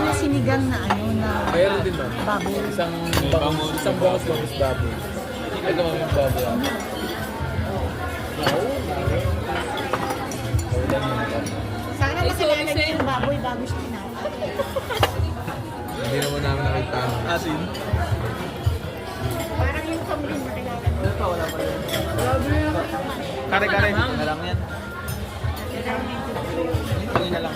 na sinigang na Mayroon din ba? baboy. Isang bangus baboy. Ito mga yung baboy. Sana makilala niyo yung baboy bago siya kinain. Hindi naman namin nakita. Asin? Parang yung kambing makilala niyo. Wala pa yun. Kare-kare. Na lang yan. Tingin na lang.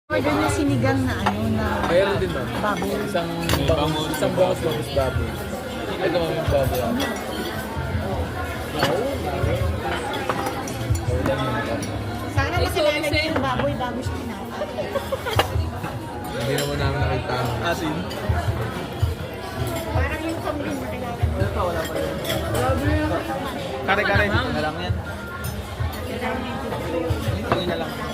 Order na sinigang na Mayroon din ba? baboy. Isang bangus baboy. Ito mga yung baboy. Sana makilala niyo yung baboy bago siya kinain. Hindi naman namin nakita. Asin? Parang yung kambing makilala niyo. Wala pa yun. Kare-kare. Na lang yan. Kailangan niyo. Tingin na lang.